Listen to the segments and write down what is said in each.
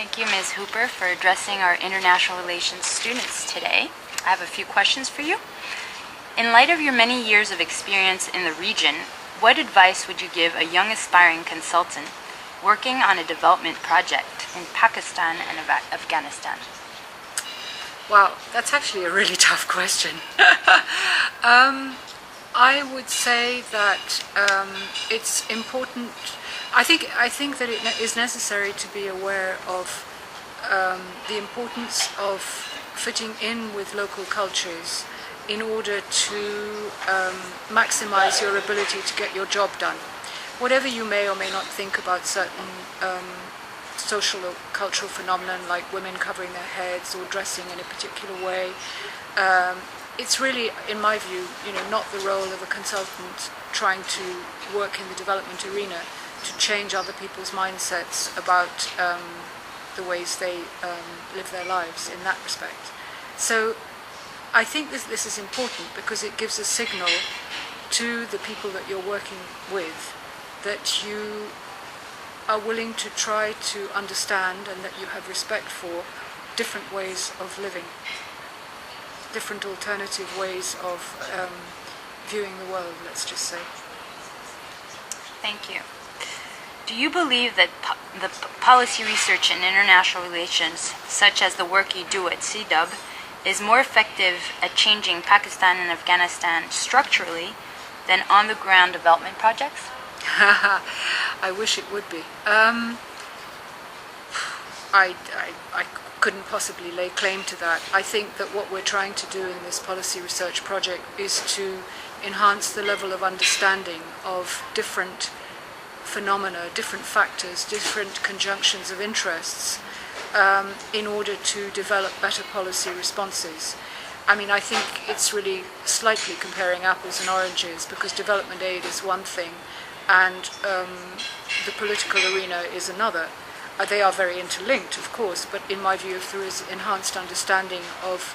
Thank you, Ms. Hooper, for addressing our international relations students today. I have a few questions for you. In light of your many years of experience in the region, what advice would you give a young aspiring consultant working on a development project in Pakistan and Afghanistan? Wow, that's actually a really tough question. I would say that it's important. I think that it is necessary to be aware of the importance of fitting in with local cultures in order to maximize your ability to get your job done. Whatever you may or may not think about certain social or cultural phenomenon like women covering their heads or dressing in a particular way, it's really, in my view, not the role of a consultant trying to work in the development arena to change other people's mindsets about the ways they live their lives in that respect. So I think this is important because it gives a signal to the people that you're working with that you are willing to try to understand and that you have respect for different ways of living, different alternative ways of viewing the world, let's just say. Thank you. Do you believe that the policy research in international relations, such as the work you do at CIDOB, is more effective at changing Pakistan and Afghanistan structurally than on-the-ground development projects? I wish it would be. I couldn't possibly lay claim to that. I think that what we're trying to do in this policy research project is to enhance the level of understanding of different phenomena, different factors, different conjunctions of interests in order to develop better policy responses. I mean, I think it's really slightly comparing apples and oranges because development aid is one thing and the political arena is another. They are very interlinked, of course, but in my view, if there is enhanced understanding of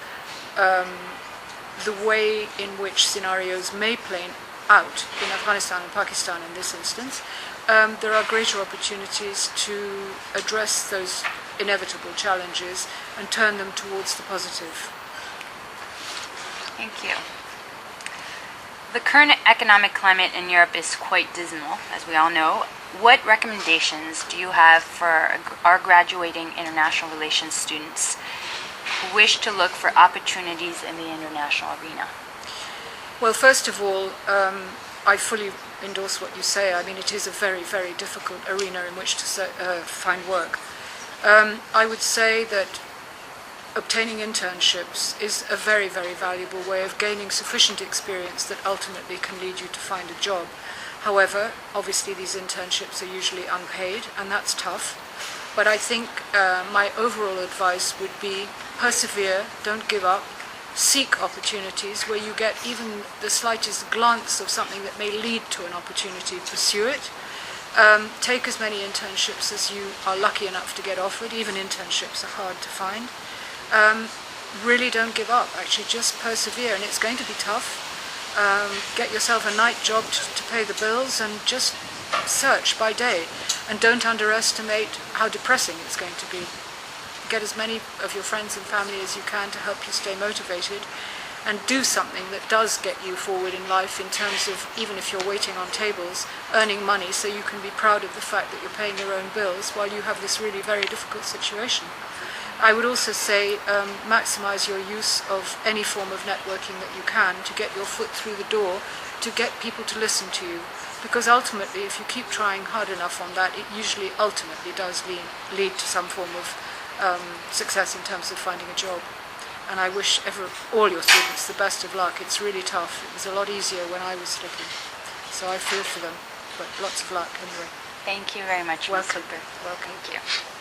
the way in which scenarios may play out in Afghanistan and Pakistan in this instance, there are greater opportunities to address those inevitable challenges and turn them towards the positive. Thank you. The current economic climate in Europe is quite dismal, as we all know. What recommendations do you have for our graduating international relations students who wish to look for opportunities in the international arena? Well, first of all, I fully endorse what you say. I mean, it is a very, very difficult arena in which to find work. I would say that obtaining internships is a very, very valuable way of gaining sufficient experience that ultimately can lead you to find a job. However, obviously these internships are usually unpaid, and that's tough. But I think my overall advice would be persevere, don't give up, seek opportunities where you get even the slightest glance of something that may lead to an opportunity, pursue it. Take as many internships as you are lucky enough to get offered. Even internships are hard to find. Really don't give up, actually just persevere, and it's going to be tough. Get yourself a night job to pay the bills and just search by day, and don't underestimate how depressing it's going to be. Get as many of your friends and family as you can to help you stay motivated, and do something that does get you forward in life in terms of, even if you're waiting on tables, earning money so you can be proud of the fact that you're paying your own bills while you have this really very difficult situation. I would also say maximize your use of any form of networking that you can to get your foot through the door, to get people to listen to you. Because ultimately, if you keep trying hard enough on that, it usually ultimately does lead to some form of success in terms of finding a job. And I wish all your students the best of luck. It's really tough. It was a lot easier when I was looking. So I feel for them. But lots of luck anyway. Thank you very much, Ms. Cooper. Welcome. Thank you.